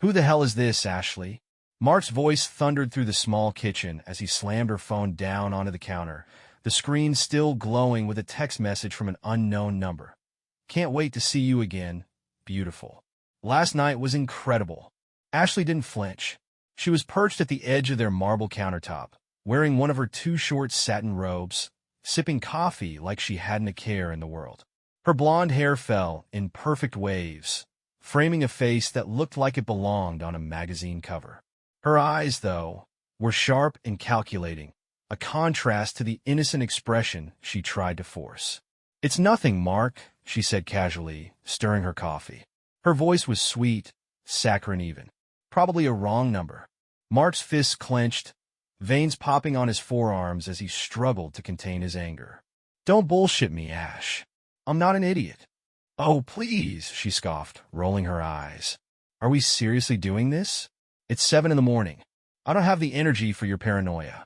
Who the hell is this, Ashley? Mark's voice thundered through the small kitchen as he slammed her phone down onto the counter, the screen still glowing with a text message from an unknown number. Can't wait to see you again. Beautiful. Last night was incredible. Ashley didn't flinch. She was perched at the edge of their marble countertop, wearing one of her too short satin robes, sipping coffee like she hadn't a care in the world. Her blonde hair fell in perfect waves, framing a face that looked like it belonged on a magazine cover. Her eyes, though, were sharp and calculating, a contrast to the innocent expression she tried to force. "It's nothing, Mark," she said casually, stirring her coffee. Her voice was sweet, saccharine even. Probably a wrong number. Mark's fists clenched, veins popping on his forearms as he struggled to contain his anger. "Don't bullshit me, Ash. I'm not an idiot." "Oh, please," she scoffed, rolling her eyes. "Are we seriously doing this? It's 7 in the morning. I don't have the energy for your paranoia."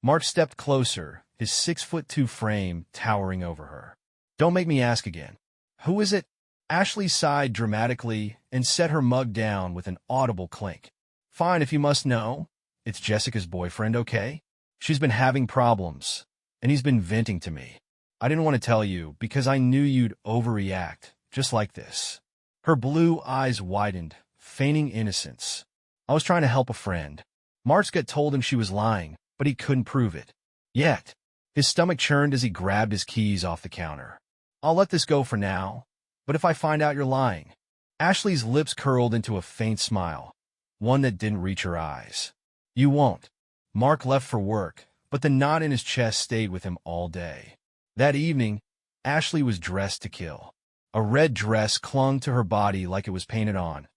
Mark stepped closer, his 6'2" frame towering over her. "Don't make me ask again. Who is it?" Ashley sighed dramatically and set her mug down with an audible clink. "Fine if you must know. It's Jessica's boyfriend, okay? She's been having problems, and he's been venting to me. I didn't want to tell you because I knew you'd overreact, just like this." Her blue eyes widened, feigning innocence. "I was trying to help a friend." Mark's gut told him she was lying, but he couldn't prove it. Yet, his stomach churned as he grabbed his keys off the counter. "I'll let this go for now, but if I find out you're lying..." Ashley's lips curled into a faint smile, one that didn't reach her eyes. "You won't." Mark left for work, but the knot in his chest stayed with him all day. That evening, Ashley was dressed to kill. A red dress clung to her body like it was painted on,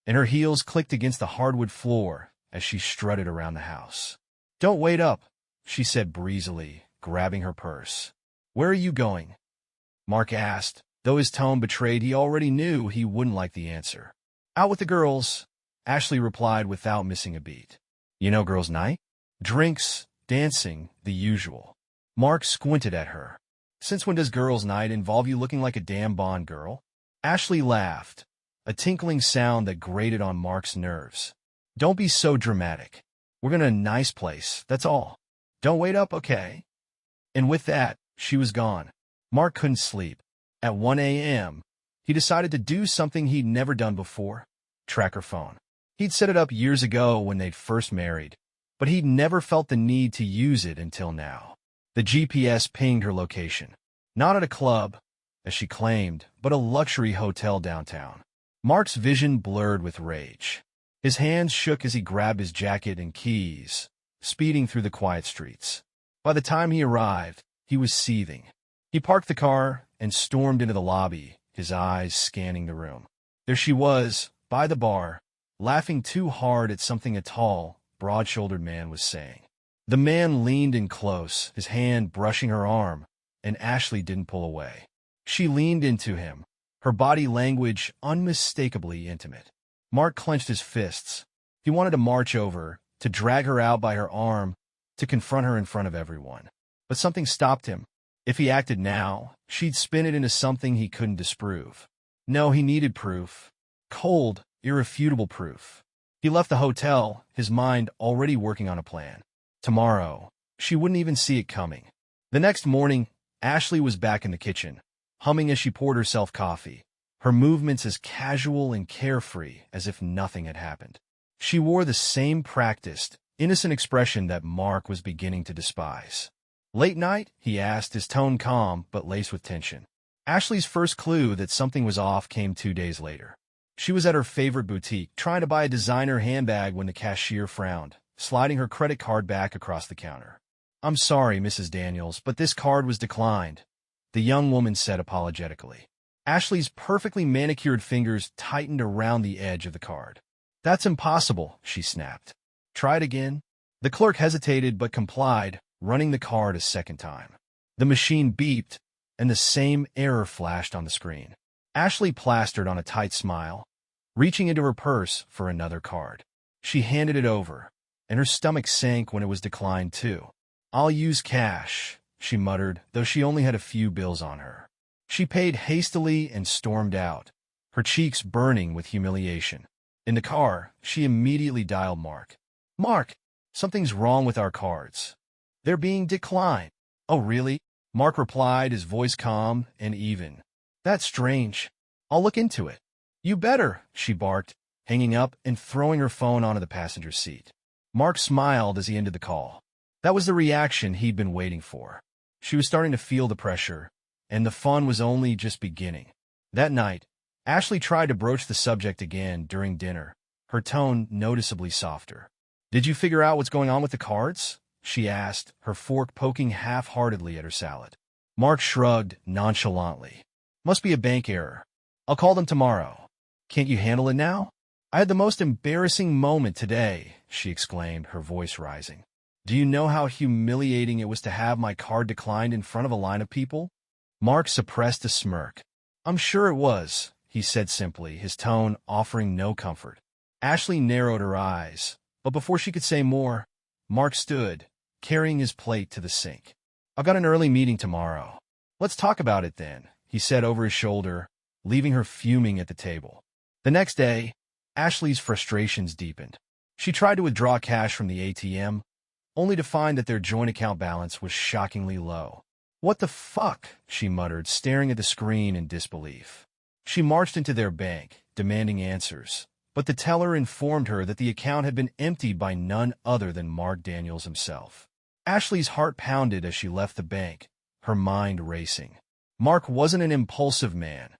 and her heels clicked against the hardwood floor as she strutted around the house. "Don't wait up," she said breezily, grabbing her purse. "Where are you going?" Mark asked, though his tone betrayed he already knew he wouldn't like the answer. "Out with the girls," Ashley replied without missing a beat. "You know girls' night? Drinks, dancing, the usual." Mark squinted at her. "Since when does girls' night involve you looking like a damn Bond girl?" Ashley laughed, a tinkling sound that grated on Mark's nerves. "Don't be so dramatic. We're going to a nice place, that's all. Don't wait up, okay?" And with that, she was gone. Mark couldn't sleep. At 1 a.m., he decided to do something he'd never done before: track her phone. He'd set it up years ago when they'd first married, but he'd never felt the need to use it until now. The GPS pinged her location. Not at a club, as she claimed, but a luxury hotel downtown. Mark's vision blurred with rage. His hands shook as he grabbed his jacket and keys, speeding through the quiet streets. By the time he arrived, he was seething. He parked the car and stormed into the lobby, his eyes scanning the room. There she was, by the bar, laughing too hard at something a tall, broad-shouldered man was saying. The man leaned in close, his hand brushing her arm, and Ashley didn't pull away. She leaned into him, her body language unmistakably intimate. Mark clenched his fists. He wanted to march over, to drag her out by her arm, to confront her in front of everyone. But something stopped him. If he acted now, she'd spin it into something he couldn't disprove. No, he needed proof. Cold, irrefutable proof. He left the hotel, his mind already working on a plan. Tomorrow, she wouldn't even see it coming. The next morning, Ashley was back in the kitchen, humming as she poured herself coffee, her movements as casual and carefree as if nothing had happened. She wore the same practiced, innocent expression that Mark was beginning to despise. "Late night?" he asked, his tone calm but laced with tension. Ashley's first clue that something was off came 2 days later. She was at her favorite boutique, trying to buy a designer handbag when the cashier frowned, sliding her credit card back across the counter. "I'm sorry, Mrs. Daniels, but this card was declined," the young woman said apologetically. Ashley's perfectly manicured fingers tightened around the edge of the card. "That's impossible," she snapped. "Try it again." The clerk hesitated but complied, running the card a second time. The machine beeped, and the same error flashed on the screen. Ashley plastered on a tight smile, reaching into her purse for another card. She handed it over, and her stomach sank when it was declined too. "I'll use cash," she muttered, though she only had a few bills on her. She paid hastily and stormed out, her cheeks burning with humiliation. In the car, she immediately dialed Mark. Mark, something's wrong with our cards. They're being declined. Oh, really? Mark replied, his voice calm and even. That's strange. I'll look into it. You better, she barked, hanging up and throwing her phone onto the passenger seat. Mark smiled as he ended the call. That was the reaction he'd been waiting for. She was starting to feel the pressure, and the fun was only just beginning. That night, Ashley tried to broach the subject again during dinner, her tone noticeably softer. Did you figure out what's going on with the cards? She asked, her fork poking half-heartedly at her salad. Mark shrugged nonchalantly. Must be a bank error. I'll call them tomorrow. Can't you handle it now? I had the most embarrassing moment today, she exclaimed, her voice rising. Do you know how humiliating it was to have my card declined in front of a line of people? Mark suppressed a smirk. I'm sure it was, he said simply, his tone offering no comfort. Ashley narrowed her eyes, but before she could say more, Mark stood, carrying his plate to the sink. I've got an early meeting tomorrow. Let's talk about it then, he said over his shoulder, leaving her fuming at the table. The next day, Ashley's frustrations deepened. She tried to withdraw cash from the ATM, only to find that their joint account balance was shockingly low. What the fuck? She muttered, staring at the screen in disbelief. She marched into their bank, demanding answers, but the teller informed her that the account had been emptied by none other than Mark Daniels himself. Ashley's heart pounded as she left the bank, her mind racing. Mark wasn't an impulsive man.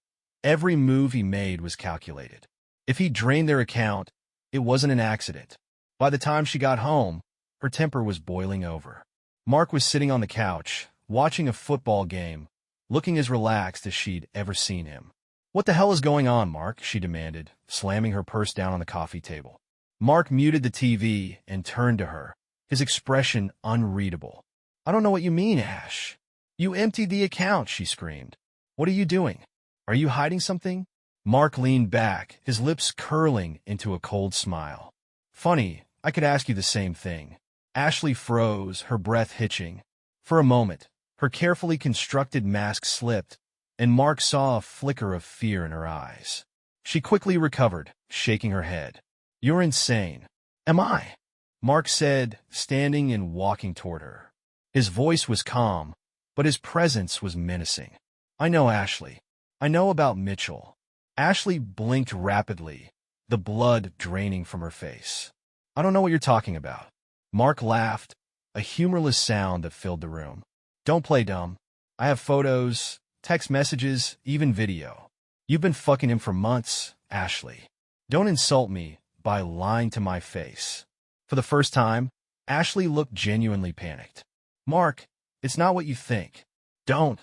Every move he made was calculated. If he drained their account, it wasn't an accident. By the time she got home, her temper was boiling over. Mark was sitting on the couch, watching a football game, looking as relaxed as she'd ever seen him. What the hell is going on, Mark? She demanded, slamming her purse down on the coffee table. Mark muted the TV and turned to her, his expression unreadable. I don't know what you mean, Ash. You emptied the account, she screamed. What are you doing? Are you hiding something? Mark leaned back, his lips curling into a cold smile. Funny, I could ask you the same thing. Ashley froze, her breath hitching. For a moment, her carefully constructed mask slipped, and Mark saw a flicker of fear in her eyes. She quickly recovered, shaking her head. You're insane. Am I? Mark said, standing and walking toward her. His voice was calm, but his presence was menacing. I know, Ashley. I know about Mitchell. Ashley blinked rapidly, the blood draining from her face. I don't know what you're talking about. Mark laughed, a humorless sound that filled the room. Don't play dumb. I have photos, text messages, even video. You've been fucking him for months, Ashley. Don't insult me by lying to my face. For the first time, Ashley looked genuinely panicked. Mark, it's not what you think. Don't.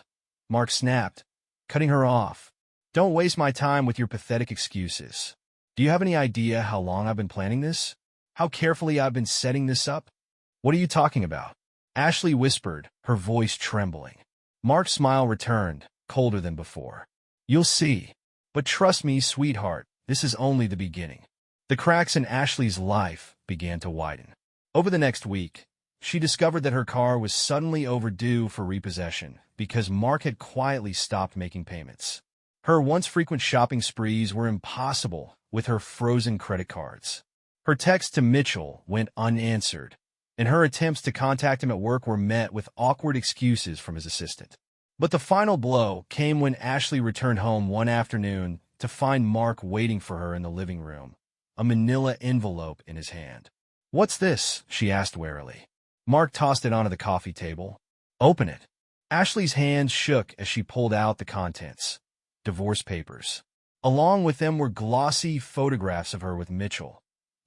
Mark snapped, cutting her off. Don't waste my time with your pathetic excuses. Do you have any idea how long I've been planning this? How carefully I've been setting this up? What are you talking about? Ashley whispered, her voice trembling. Mark's smile returned, colder than before. You'll see. But trust me, sweetheart, this is only the beginning. The cracks in Ashley's life began to widen. Over the next week, she discovered that her car was suddenly overdue for repossession because Mark had quietly stopped making payments. Her once frequent shopping sprees were impossible with her frozen credit cards. Her texts to Mitchell went unanswered, and her attempts to contact him at work were met with awkward excuses from his assistant. But the final blow came when Ashley returned home one afternoon to find Mark waiting for her in the living room, a manila envelope in his hand. What's this? She asked warily. Mark tossed it onto the coffee table. Open it. Ashley's hands shook as she pulled out the contents. Divorce papers. Along with them were glossy photographs of her with Mitchell,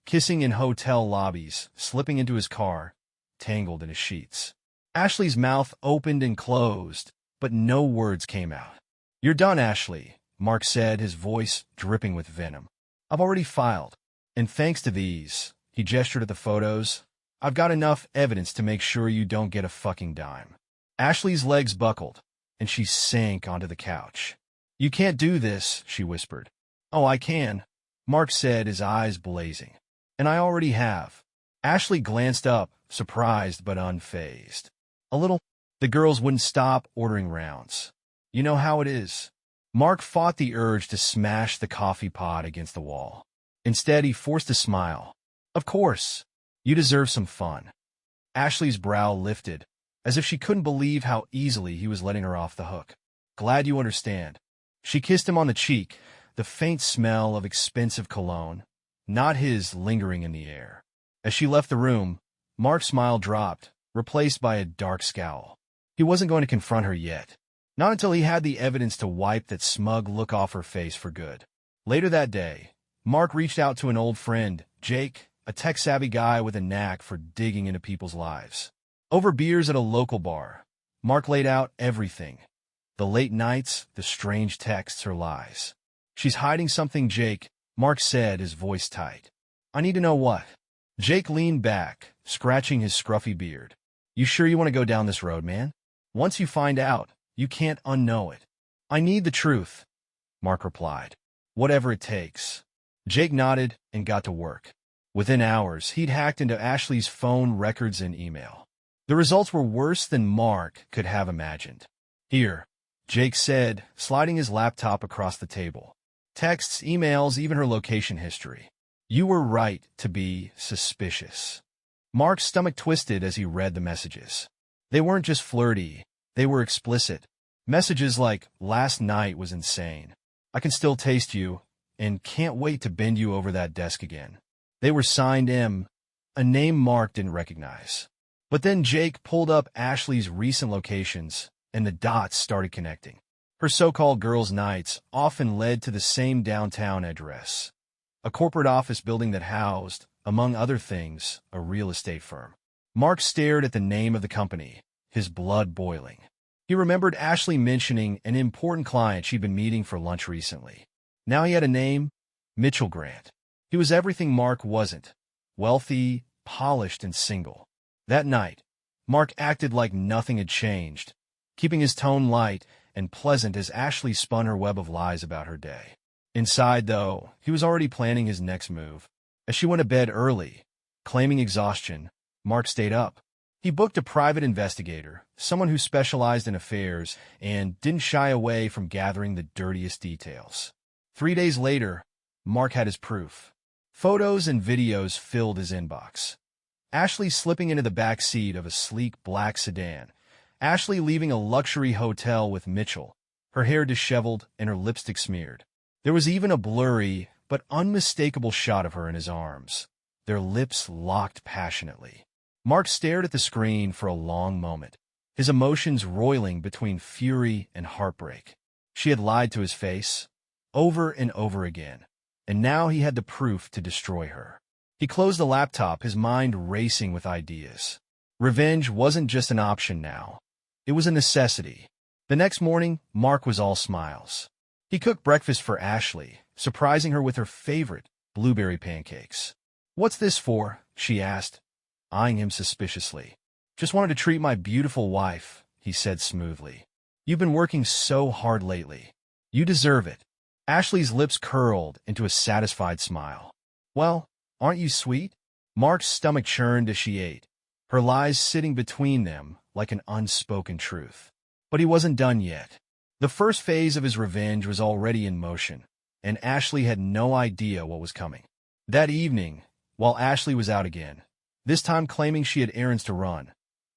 kissing in hotel lobbies, slipping into his car, tangled in his sheets. Ashley's mouth opened and closed, but no words came out. You're done, Ashley, Mark said, his voice dripping with venom. I've already filed, and thanks to these, he gestured at the photos, I've got enough evidence to make sure you don't get a fucking dime. Ashley's legs buckled, and she sank onto the couch. You can't do this, she whispered. Oh, I can, Mark said, his eyes blazing. And I already have. Ashley glanced up, surprised but unfazed. A little. The girls wouldn't stop ordering rounds. You know how it is. Mark fought the urge to smash the coffee pot against the wall. Instead, he forced a smile. Of course. You deserve some fun. Ashley's brow lifted, as if she couldn't believe how easily he was letting her off the hook. Glad you understand. She kissed him on the cheek, the faint smell of expensive cologne, not his, lingering in the air. As she left the room, Mark's smile dropped, replaced by a dark scowl. He wasn't going to confront her yet. Not until he had the evidence to wipe that smug look off her face for good. Later that day, Mark reached out to an old friend, Jake, a tech-savvy guy with a knack for digging into people's lives. Over beers at a local bar, Mark laid out everything. The late nights, the strange texts, her lies. She's hiding something, Jake, Mark said, his voice tight. I need to know what. Jake leaned back, scratching his scruffy beard. You sure you want to go down this road, man? Once you find out, you can't unknow it. I need the truth, Mark replied. Whatever it takes. Jake nodded and got to work. Within hours, he'd hacked into Ashley's phone records and email. The results were worse than Mark could have imagined. Here, Jake said, sliding his laptop across the table. Texts, emails, even her location history. You were right to be suspicious. Mark's stomach twisted as he read the messages. They weren't just flirty, they were explicit. Messages like, last night was insane. I can still taste you, and can't wait to bend you over that desk again. They were signed M, a name Mark didn't recognize. But then Jake pulled up Ashley's recent locations, and the dots started connecting. Her so-called girls' nights often led to the same downtown address, a corporate office building that housed, among other things, a real estate firm. Mark stared at the name of the company, his blood boiling. He remembered Ashley mentioning an important client she'd been meeting for lunch recently. Now he had a name, Mitchell Grant. He was everything Mark wasn't, wealthy, polished, and single. That night, Mark acted like nothing had changed, keeping his tone light and pleasant as Ashley spun her web of lies about her day. Inside, though, he was already planning his next move. As she went to bed early, claiming exhaustion, Mark stayed up. He booked a private investigator, someone who specialized in affairs and didn't shy away from gathering the dirtiest details. 3 days later, Mark had his proof. Photos and videos filled his inbox. Ashley slipping into the back seat of a sleek black sedan. Ashley leaving a luxury hotel with Mitchell, her hair disheveled and her lipstick smeared. There was even a blurry but unmistakable shot of her in his arms, their lips locked passionately. Mark stared at the screen for a long moment, his emotions roiling between fury and heartbreak. She had lied to his face, over and over again, and now he had the proof to destroy her. He closed the laptop, his mind racing with ideas. Revenge wasn't just an option now. It was a necessity. The next morning, Mark was all smiles. He cooked breakfast for Ashley, surprising her with her favorite, blueberry pancakes. What's this for? She asked, eyeing him suspiciously. Just wanted to treat my beautiful wife, he said smoothly. You've been working so hard lately. You deserve it. Ashley's lips curled into a satisfied smile. Well, aren't you sweet? Mark's stomach churned as she ate, her lies sitting between them like an unspoken truth. But he wasn't done yet. The first phase of his revenge was already in motion, and Ashley had no idea what was coming. That evening, while Ashley was out again, this time claiming she had errands to run,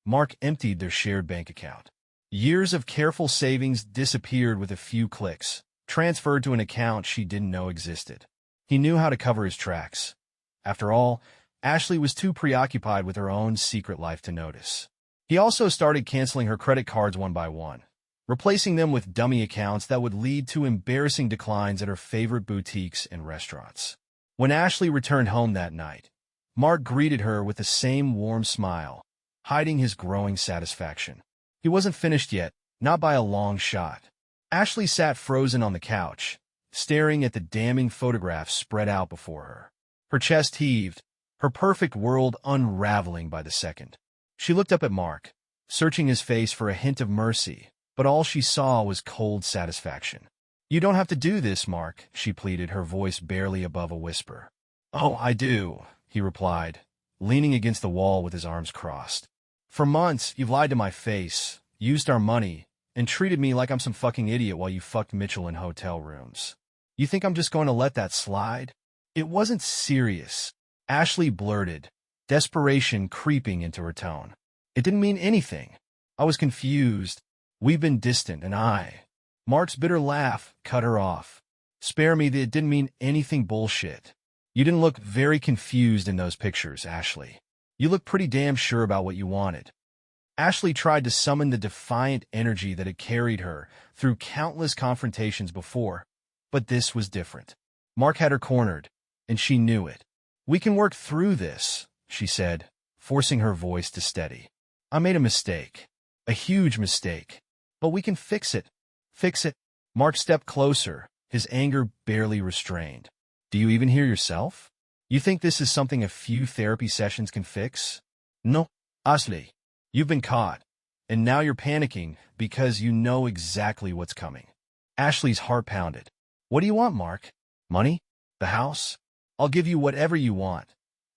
Mark emptied their shared bank account. Years of careful savings disappeared with a few clicks, transferred to an account she didn't know existed. He knew how to cover his tracks. After all, Ashley was too preoccupied with her own secret life to notice. He also started canceling her credit cards one by one, replacing them with dummy accounts that would lead to embarrassing declines at her favorite boutiques and restaurants. When Ashley returned home that night, Mark greeted her with the same warm smile, hiding his growing satisfaction. He wasn't finished yet, not by a long shot. Ashley sat frozen on the couch, staring at the damning photographs spread out before her. Her chest heaved, her perfect world unraveling by the second. She looked up at Mark, searching his face for a hint of mercy, but all she saw was cold satisfaction. You don't have to do this, Mark, she pleaded, her voice barely above a whisper. Oh, I do, he replied, leaning against the wall with his arms crossed. For months, you've lied to my face, used our money, and treated me like I'm some fucking idiot while you fucked Mitchell in hotel rooms. You think I'm just going to let that slide? It wasn't serious, Ashley blurted, desperation creeping into her tone. It didn't mean anything. I was confused. We've been distant, and Mark's bitter laugh cut her off. Spare me, that it didn't mean anything bullshit. You didn't look very confused in those pictures, Ashley. You look pretty damn sure about what you wanted. Ashley tried to summon the defiant energy that had carried her through countless confrontations before, but this was different. Mark had her cornered, and she knew it. We can work through this, she said, forcing her voice to steady. I made a mistake. A huge mistake. But we can fix it. Fix it. Mark stepped closer, his anger barely restrained. Do you even hear yourself? You think this is something a few therapy sessions can fix? No, Ashley. You've been caught, and now you're panicking because you know exactly what's coming. Ashley's heart pounded. What do you want, Mark? Money? The house? I'll give you whatever you want.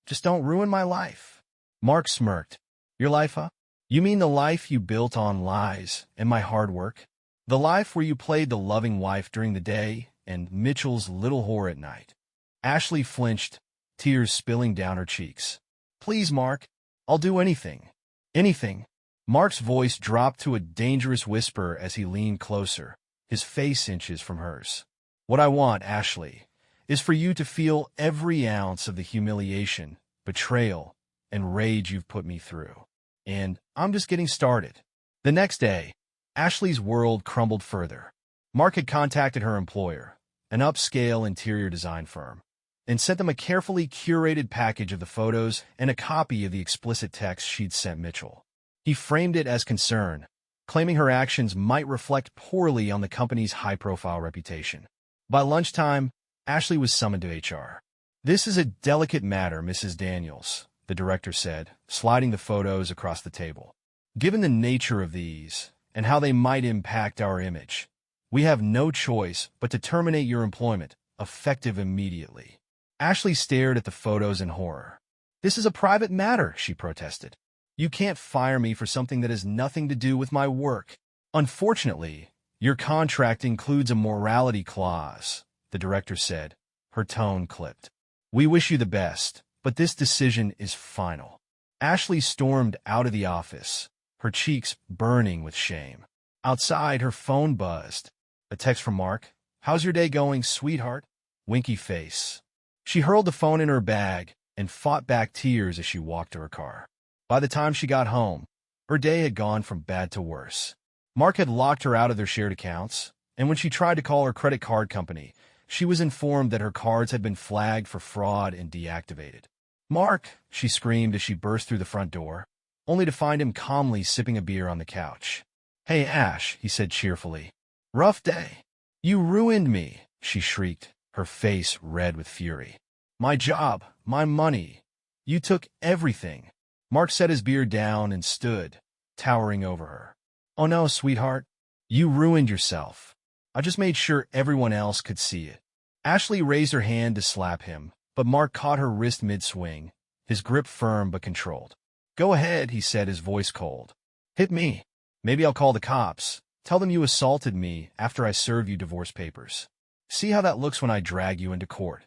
Just don't ruin my life. Mark smirked. Your life, huh? You mean the life you built on lies and my hard work? The life where you played the loving wife during the day and Mitchell's little whore at night. Ashley flinched, tears spilling down her cheeks. Please, Mark. I'll do anything. Anything. Mark's voice dropped to a dangerous whisper as he leaned closer, his face inches from hers. What I want, Ashley, is for you to feel every ounce of the humiliation, betrayal, and rage you've put me through. And I'm just getting started. The next day, Ashley's world crumbled further. Mark had contacted her employer, an upscale interior design firm, and sent them a carefully curated package of the photos and a copy of the explicit text she'd sent Mitchell. He framed it as concern, claiming her actions might reflect poorly on the company's high-profile reputation. By lunchtime, Ashley was summoned to HR. This is a delicate matter, Mrs. Daniels, the director said, sliding the photos across the table. Given the nature of these, and how they might impact our image, we have no choice but to terminate your employment, effective immediately. Ashley stared at the photos in horror. This is a private matter, she protested. You can't fire me for something that has nothing to do with my work. Unfortunately, your contract includes a morality clause, the director said, her tone clipped. We wish you the best, but this decision is final. Ashley stormed out of the office, her cheeks burning with shame. Outside, her phone buzzed. A text from Mark. How's your day going, sweetheart? Winky face. She hurled the phone in her bag and fought back tears as she walked to her car. By the time she got home, her day had gone from bad to worse. Mark had locked her out of their shared accounts, and when she tried to call her credit card company, she was informed that her cards had been flagged for fraud and deactivated. Mark, she screamed as she burst through the front door, only to find him calmly sipping a beer on the couch. Hey, Ash, he said cheerfully. Rough day. You ruined me, she shrieked, her face red with fury. My job, my money. You took everything. Mark set his beer down and stood, towering over her. Oh no, sweetheart. You ruined yourself. I just made sure everyone else could see it. Ashley raised her hand to slap him, but Mark caught her wrist mid-swing, his grip firm but controlled. Go ahead, he said, his voice cold. Hit me. Maybe I'll call the cops. Tell them you assaulted me after I served you divorce papers. See how that looks when I drag you into court.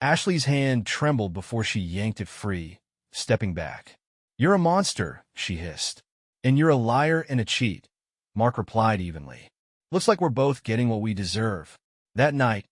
Ashley's hand trembled before she yanked it free, stepping back. You're a monster, she hissed. And you're a liar and a cheat, Mark replied evenly. Looks like we're both getting what we deserve. That night,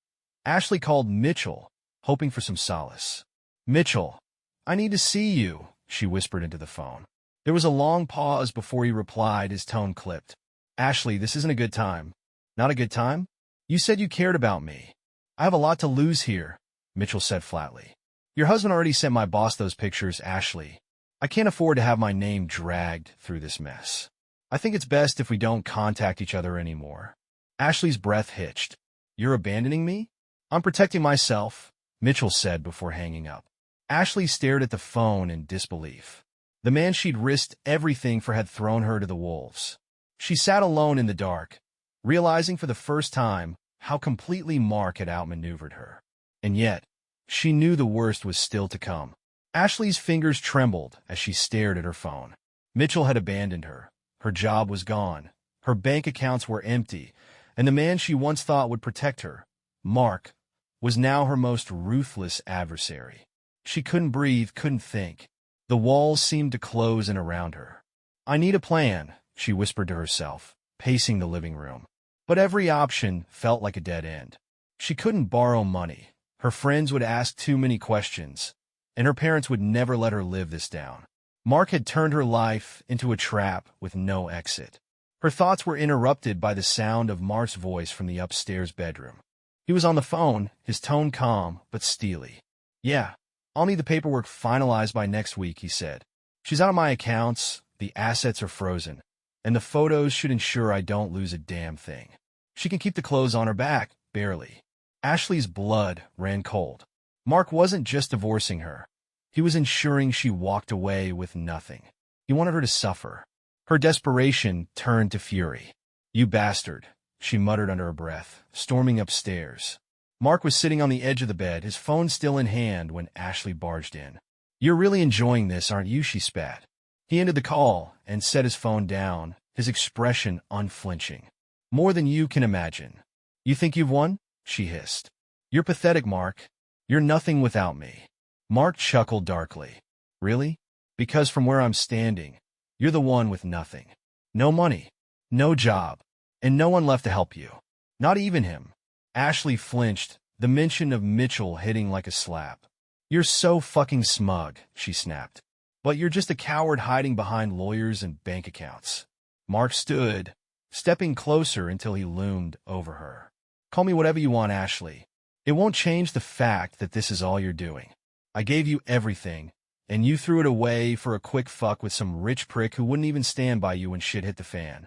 Ashley called Mitchell, hoping for some solace. Mitchell, I need to see you, she whispered into the phone. There was a long pause before he replied, his tone clipped. Ashley, this isn't a good time. Not a good time? You said you cared about me. I have a lot to lose here, Mitchell said flatly. Your husband already sent my boss those pictures, Ashley. I can't afford to have my name dragged through this mess. I think it's best if we don't contact each other anymore. Ashley's breath hitched. You're abandoning me? I'm protecting myself, Mitchell said before hanging up. Ashley stared at the phone in disbelief. The man she'd risked everything for had thrown her to the wolves. She sat alone in the dark, realizing for the first time how completely Mark had outmaneuvered her. And yet, she knew the worst was still to come. Ashley's fingers trembled as she stared at her phone. Mitchell had abandoned her. Her job was gone. Her bank accounts were empty. And the man she once thought would protect her, Mark, was now her most ruthless adversary. She couldn't breathe, couldn't think. The walls seemed to close in around her. "I need a plan," she whispered to herself, pacing the living room. But every option felt like a dead end. She couldn't borrow money. Her friends would ask too many questions, and her parents would never let her live this down. Mark had turned her life into a trap with no exit. Her thoughts were interrupted by the sound of Mark's voice from the upstairs bedroom. He was on the phone, his tone calm but steely. "Yeah, I'll need the paperwork finalized by next week," he said. "She's out of my accounts, the assets are frozen, and the photos should ensure I don't lose a damn thing. She can keep the clothes on her back, barely." Ashley's blood ran cold. Mark wasn't just divorcing her. He was ensuring she walked away with nothing. He wanted her to suffer. Her desperation turned to fury. "You bastard," she muttered under her breath, storming upstairs. Mark was sitting on the edge of the bed, his phone still in hand, when Ashley barged in. "You're really enjoying this, aren't you?" she spat. He ended the call and set his phone down, his expression unflinching. "More than you can imagine." "You think you've won?" she hissed. "You're pathetic, Mark. You're nothing without me." Mark chuckled darkly. "Really? Because from where I'm standing, you're the one with nothing. No money, no job, and no one left to help you. Not even him." Ashley flinched, the mention of Mitchell hitting like a slap. "You're so fucking smug," she snapped. "But you're just a coward hiding behind lawyers and bank accounts." Mark stood, stepping closer until he loomed over her. "Call me whatever you want, Ashley. It won't change the fact that this is all you're doing. I gave you everything, and you threw it away for a quick fuck with some rich prick who wouldn't even stand by you when shit hit the fan."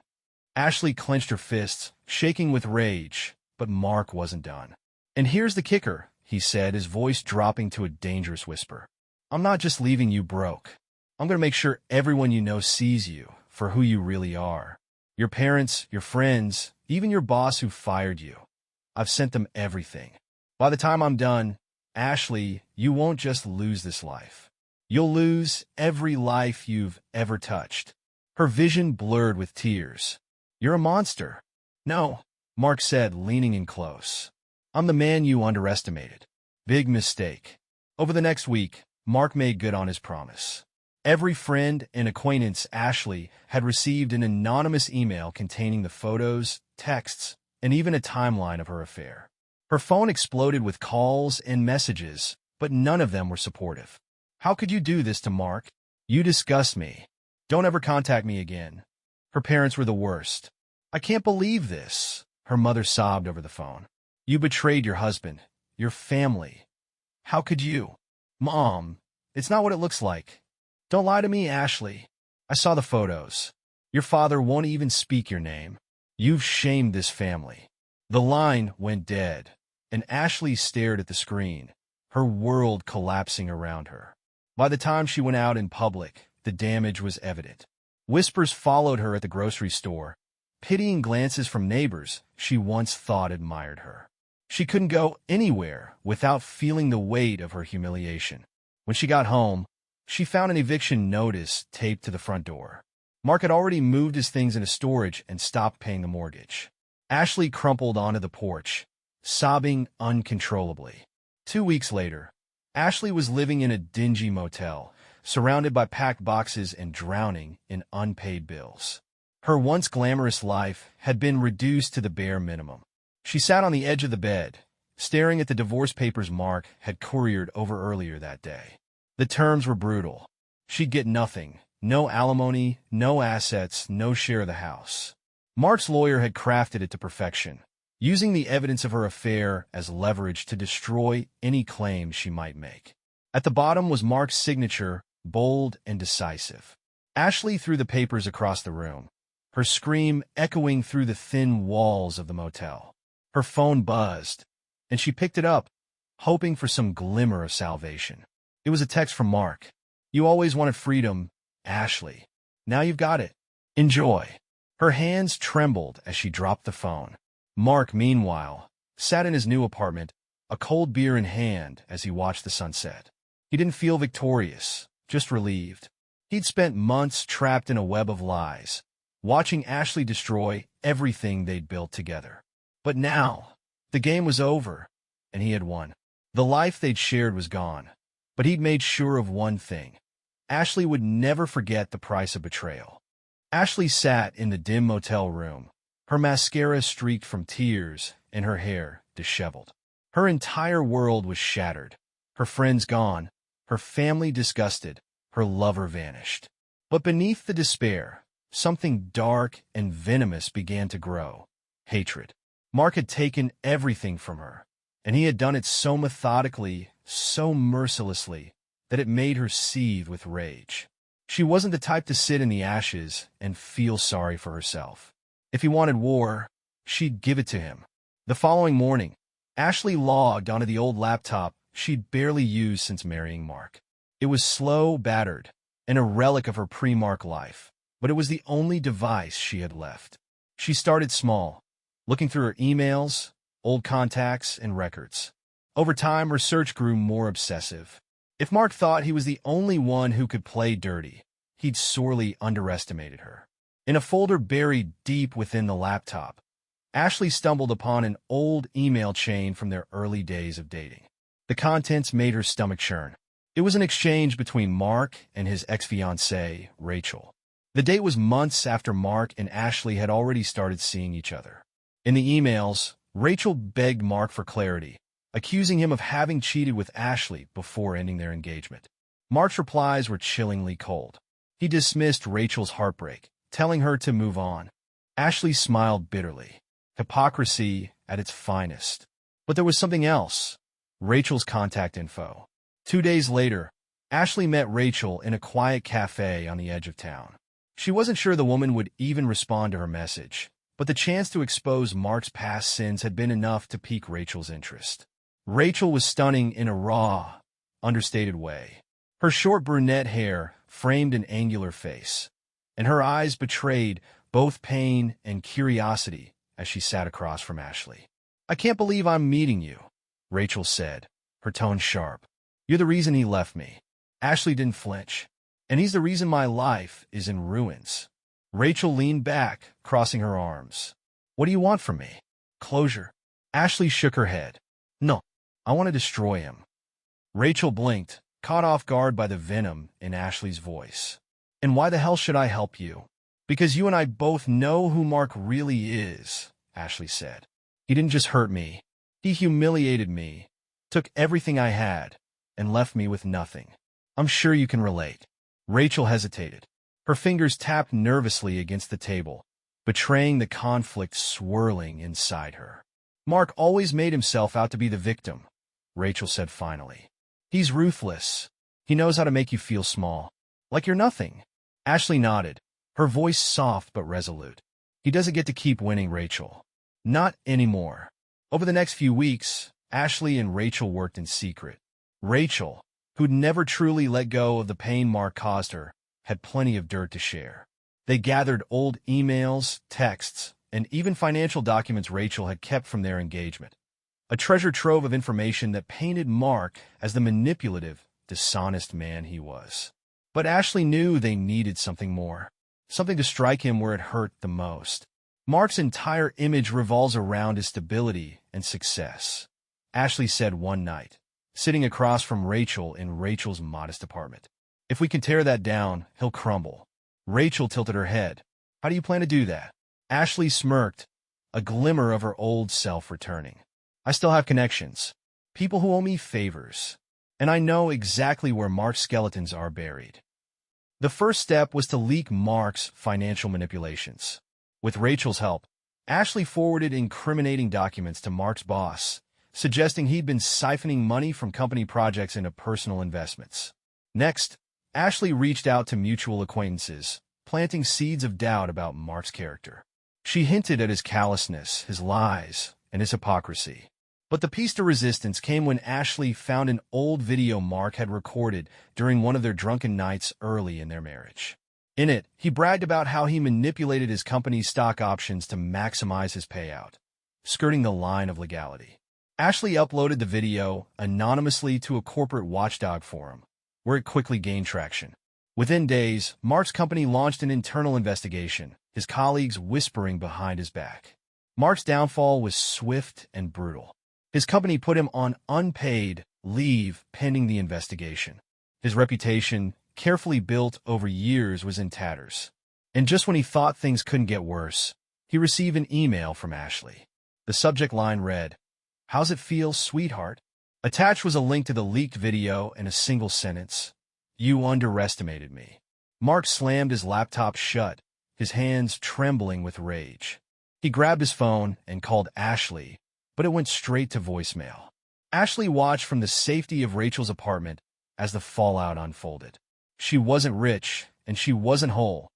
Ashley clenched her fists, shaking with rage, but Mark wasn't done. "And here's the kicker," he said, his voice dropping to a dangerous whisper. "I'm not just leaving you broke. I'm going to make sure everyone you know sees you for who you really are. Your parents, your friends, even your boss who fired you. I've sent them everything. By the time I'm done, Ashley, you won't just lose this life. You'll lose every life you've ever touched." Her vision blurred with tears. "You're a monster." "No," Mark said, leaning in close. "I'm the man you underestimated. Big mistake." Over the next week, Mark made good on his promise. Every friend and acquaintance Ashley had received an anonymous email containing the photos, texts, and even a timeline of her affair. Her phone exploded with calls and messages, but none of them were supportive. "How could you do this to Mark? You disgust me. Don't ever contact me again." Her parents were the worst. "I can't believe this," her mother sobbed over the phone. "You betrayed your husband, your family. How could you?" "Mom, it's not what it looks like. Don't lie to me, Ashley. I saw the photos. Your father won't even speak your name. You've shamed this family." The line went dead, and Ashley stared at the screen, her world collapsing around her. By the time she went out in public, the damage was evident. Whispers followed her at the grocery store, pitying glances from neighbors she once thought admired her. She couldn't go anywhere without feeling the weight of her humiliation. When she got home, she found an eviction notice taped to the front door. Mark had already moved his things into storage and stopped paying the mortgage. Ashley crumpled onto the porch, sobbing uncontrollably. 2 weeks later, Ashley was living in a dingy motel, surrounded by packed boxes and drowning in unpaid bills. Her once glamorous life had been reduced to the bare minimum. She sat on the edge of the bed, staring at the divorce papers Mark had couriered over earlier that day. The terms were brutal. She'd get nothing, no alimony, no assets, no share of the house. Mark's lawyer had crafted it to perfection, using the evidence of her affair as leverage to destroy any claims she might make. At the bottom was Mark's signature, bold and decisive. Ashley threw the papers across the room, her scream echoing through the thin walls of the motel. Her phone buzzed, and she picked it up, hoping for some glimmer of salvation. It was a text from Mark. "You always wanted freedom, Ashley. Now you've got it. Enjoy." Her hands trembled as she dropped the phone. Mark, meanwhile, sat in his new apartment, a cold beer in hand as he watched the sunset. He didn't feel victorious, just relieved. He'd spent months trapped in a web of lies, watching Ashley destroy everything they'd built together. But now, the game was over. and he had won. The life they'd shared was gone, but he'd made sure of one thing. Ashley would never forget the price of betrayal. Ashley sat in the dim motel room, her mascara streaked from tears and her hair disheveled. Her entire world was shattered, her friends gone, her family disgusted, her lover vanished. But beneath the despair, something dark and venomous began to grow. Hatred. Mark had taken everything from her, and he had done it so methodically, so mercilessly, that it made her seethe with rage. She wasn't the type to sit in the ashes and feel sorry for herself. If he wanted war, she'd give it to him. The following morning, Ashley logged onto the old laptop she'd barely used since marrying Mark. It was slow, battered, and a relic of her pre-Mark life, but it was the only device she had left. She started small, looking through her emails, old contacts, and records. Over time, her search grew more obsessive. If Mark thought he was the only one who could play dirty, he'd sorely underestimated her. In a folder buried deep within the laptop, Ashley stumbled upon an old email chain from their early days of dating. The contents made her stomach churn. It was an exchange between Mark and his ex-fiancée, Rachel. The date was months after Mark and Ashley had already started seeing each other. In the emails, Rachel begged Mark for clarity, accusing him of having cheated with Ashley before ending their engagement. Mark's replies were chillingly cold. He dismissed Rachel's heartbreak, telling her to move on. Ashley smiled bitterly. Hypocrisy at its finest. But there was something else. Rachel's contact info. 2 days later, Ashley met Rachel in a quiet cafe on the edge of town. She wasn't sure the woman would even respond to her message, but the chance to expose Mark's past sins had been enough to pique Rachel's interest. Rachel was stunning in a raw, understated way. Her short brunette hair framed an angular face, and her eyes betrayed both pain and curiosity as she sat across from Ashley. "I can't believe I'm meeting you," Rachel said, her tone sharp. "You're the reason he left me." Ashley didn't flinch. "And he's the reason my life is in ruins." Rachel leaned back, crossing her arms. "What do you want from me?" "Closure." Ashley shook her head. "No, I want to destroy him." Rachel blinked, caught off guard by the venom in Ashley's voice. "And why the hell should I help you?" "Because you and I both know who Mark really is," Ashley said. "He didn't just hurt me. He humiliated me, took everything I had, and left me with nothing. I'm sure you can relate." Rachel hesitated. Her fingers tapped nervously against the table, betraying the conflict swirling inside her. "Mark always made himself out to be the victim," Rachel said finally. "He's ruthless. He knows how to make you feel small, like you're nothing." Ashley nodded, her voice soft but resolute. "He doesn't get to keep winning, Rachel. Not anymore." Over the next few weeks, Ashley and Rachel worked in secret. Rachel, who'd never truly let go of the pain Mark caused her, had plenty of dirt to share. They gathered old emails, texts, and even financial documents Rachel had kept from their engagement. A treasure trove of information that painted Mark as the manipulative, dishonest man he was. But Ashley knew they needed something more, something to strike him where it hurt the most. Mark's entire image revolves around his stability and success, Ashley said one night, sitting across from Rachel in Rachel's modest apartment. "If we can tear that down, he'll crumble." Rachel tilted her head. "How do you plan to do that?" Ashley smirked, a glimmer of her old self returning. "I still have connections, people who owe me favors, and I know exactly where Mark's skeletons are buried." The first step was to leak Mark's financial manipulations. With Rachel's help, Ashley forwarded incriminating documents to Mark's boss, suggesting he'd been siphoning money from company projects into personal investments. Next, Ashley reached out to mutual acquaintances, planting seeds of doubt about Mark's character. She hinted at his callousness, his lies, and his hypocrisy. But the piece de resistance came when Ashley found an old video Mark had recorded during one of their drunken nights early in their marriage. In it, he bragged about how he manipulated his company's stock options to maximize his payout, skirting the line of legality. Ashley uploaded the video anonymously to a corporate watchdog forum, where it quickly gained traction. Within days, Mark's company launched an internal investigation, his colleagues whispering behind his back. Mark's downfall was swift and brutal. His company put him on unpaid leave pending the investigation. His reputation, carefully built over years, was in tatters. And just when he thought things couldn't get worse, he received an email from Ashley. The subject line read, "How's it feel, sweetheart?" Attached was a link to the leaked video and a single sentence, "You underestimated me." Mark slammed his laptop shut, his hands trembling with rage. He grabbed his phone and called Ashley, but it went straight to voicemail. Ashley watched from the safety of Rachel's apartment as the fallout unfolded. She wasn't rich, and she wasn't whole,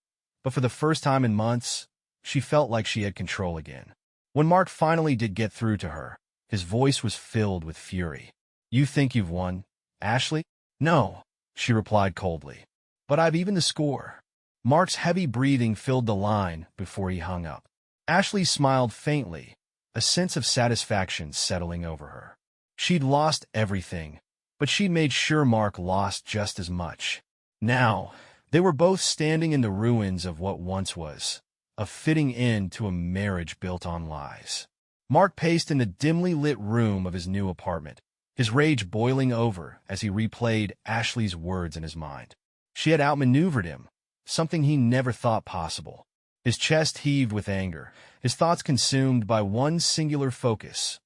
but for the first time in months, she felt like she had control again. When Mark finally did get through to her, his voice was filled with fury. "You think you've won, Ashley?" "No," she replied coldly. "But I've evened the score." Mark's heavy breathing filled the line before he hung up. Ashley smiled faintly, a sense of satisfaction settling over her. She'd lost everything, but she'd made sure Mark lost just as much. Now, they were both standing in the ruins of what once was, a fitting end to a marriage built on lies. Mark paced in the dimly lit room of his new apartment, his rage boiling over as he replayed Ashley's words in his mind. She had outmaneuvered him, something he never thought possible. His chest heaved with anger, his thoughts consumed by one singular focus: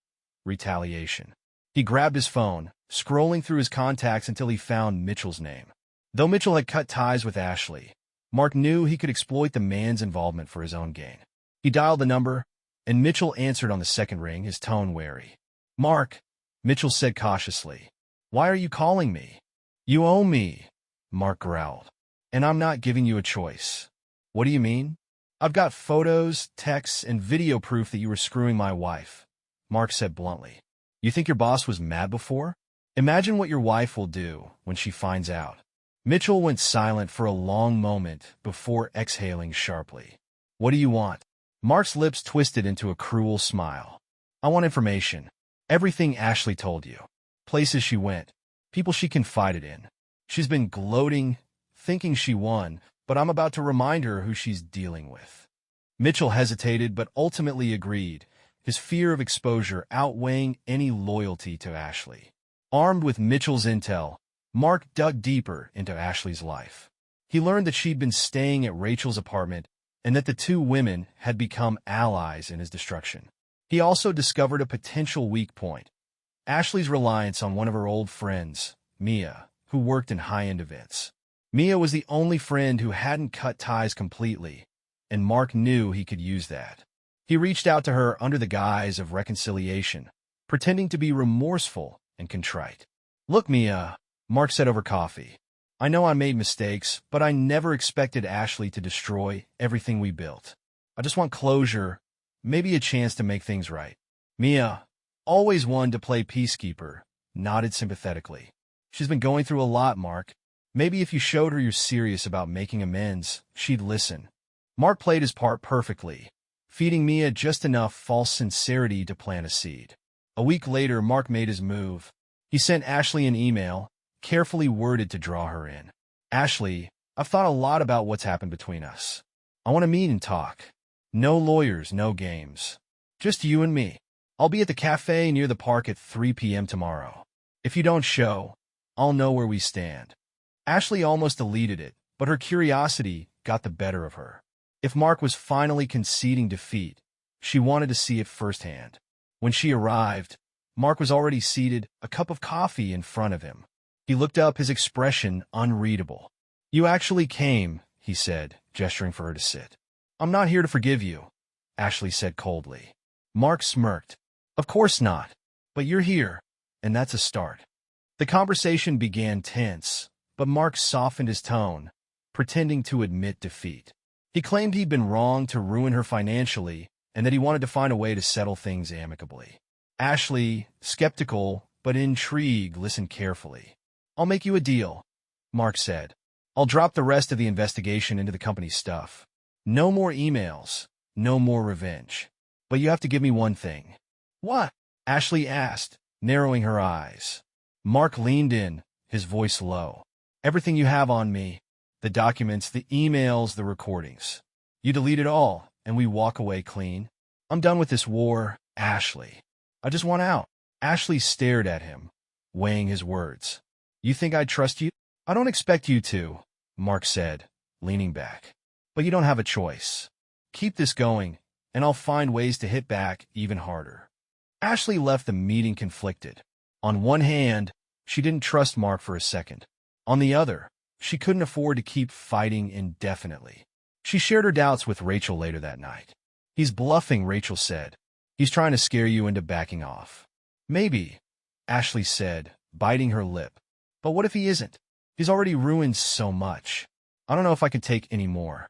retaliation. He grabbed his phone, scrolling through his contacts until he found Mitchell's name. Though Mitchell had cut ties with Ashley, Mark knew he could exploit the man's involvement for his own gain. He dialed the number, and Mitchell answered on the second ring, his tone wary. "Mark," Mitchell said cautiously, "why are you calling me?" "You owe me," Mark growled, "and I'm not giving you a choice." "What do you mean?" "I've got photos, texts, and video proof that you were screwing my wife," Mark said bluntly. "You think your boss was mad before? Imagine what your wife will do when she finds out." Mitchell went silent for a long moment before exhaling sharply. "What do you want?" Mark's lips twisted into a cruel smile. "I want information. Everything Ashley told you. Places she went. People she confided in. She's been gloating, thinking she won, but I'm about to remind her who she's dealing with." Mitchell hesitated but ultimately agreed, his fear of exposure outweighing any loyalty to Ashley. Armed with Mitchell's intel, Mark dug deeper into Ashley's life. He learned that she'd been staying at Rachel's apartment and that the two women had become allies in his destruction. He also discovered a potential weak point: Ashley's reliance on one of her old friends, Mia, who worked in high-end events. Mia was the only friend who hadn't cut ties completely, and Mark knew he could use that. He reached out to her under the guise of reconciliation, pretending to be remorseful and contrite. "Look, Mia," Mark said over coffee, "I know I made mistakes, but I never expected Ashley to destroy everything we built. I just want closure, maybe a chance to make things right." Mia, always one to play peacekeeper, nodded sympathetically. "She's been going through a lot, Mark. Maybe if you showed her you're serious about making amends, she'd listen." Mark played his part perfectly, feeding Mia just enough false sincerity to plant a seed. A week later, Mark made his move. He sent Ashley an email, carefully worded to draw her in. "Ashley, I've thought a lot about what's happened between us. I want to meet and talk. No lawyers, no games. Just you and me. I'll be at the cafe near the park at 3 p.m. tomorrow. If you don't show, I'll know where we stand." Ashley almost deleted it, but her curiosity got the better of her. If Mark was finally conceding defeat, she wanted to see it firsthand. When she arrived, Mark was already seated, a cup of coffee in front of him. He looked up, his expression unreadable. "You actually came," he said, gesturing for her to sit. "I'm not here to forgive you," Ashley said coldly. Mark smirked. "Of course not. But you're here, and that's a start." The conversation began tense, but Mark softened his tone, pretending to admit defeat. He claimed he'd been wrong to ruin her financially and that he wanted to find a way to settle things amicably. Ashley, skeptical but intrigued, listened carefully. "I'll make you a deal," Mark said. "I'll drop the rest of the investigation into the company's stuff. No more emails, no more revenge. But you have to give me one thing." "What?" Ashley asked, narrowing her eyes. Mark leaned in, his voice low. "Everything you have on me, the documents, the emails, the recordings. You delete it all, and we walk away clean. I'm done with this war, Ashley. I just want out." Ashley stared at him, weighing his words. You think I'd trust you? I don't expect you to, Mark said, leaning back. But you don't have a choice. Keep this going, and I'll find ways to hit back even harder. Ashley left the meeting conflicted. On one hand, she didn't trust Mark for a second. On the other, she couldn't afford to keep fighting indefinitely. She shared her doubts with Rachel later that night. He's bluffing, Rachel said. He's trying to scare you into backing off. Maybe, Ashley said, biting her lip. But what if he isn't? He's already ruined so much. I don't know if I can take any more.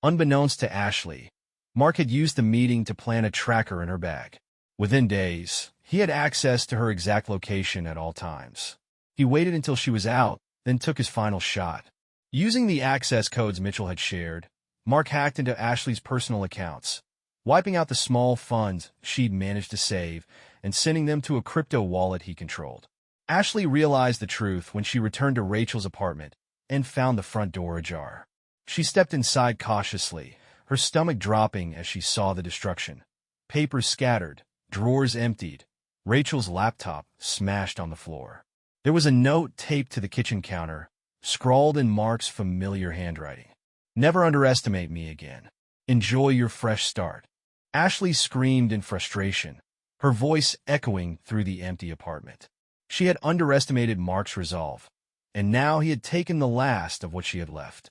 Unbeknownst to Ashley, Mark had used the meeting to plant a tracker in her bag. Within days, he had access to her exact location at all times. He waited until she was out, then took his final shot. Using the access codes Mitchell had shared, Mark hacked into Ashley's personal accounts, wiping out the small funds she'd managed to save and sending them to a crypto wallet he controlled. Ashley realized the truth when she returned to Rachel's apartment and found the front door ajar. She stepped inside cautiously, her stomach dropping as she saw the destruction. Papers scattered, drawers emptied, Rachel's laptop smashed on the floor. There was a note taped to the kitchen counter, scrawled in Mark's familiar handwriting. Never underestimate me again. Enjoy your fresh start. Ashley screamed in frustration, her voice echoing through the empty apartment. She had underestimated Mark's resolve, and now he had taken the last of what she had left.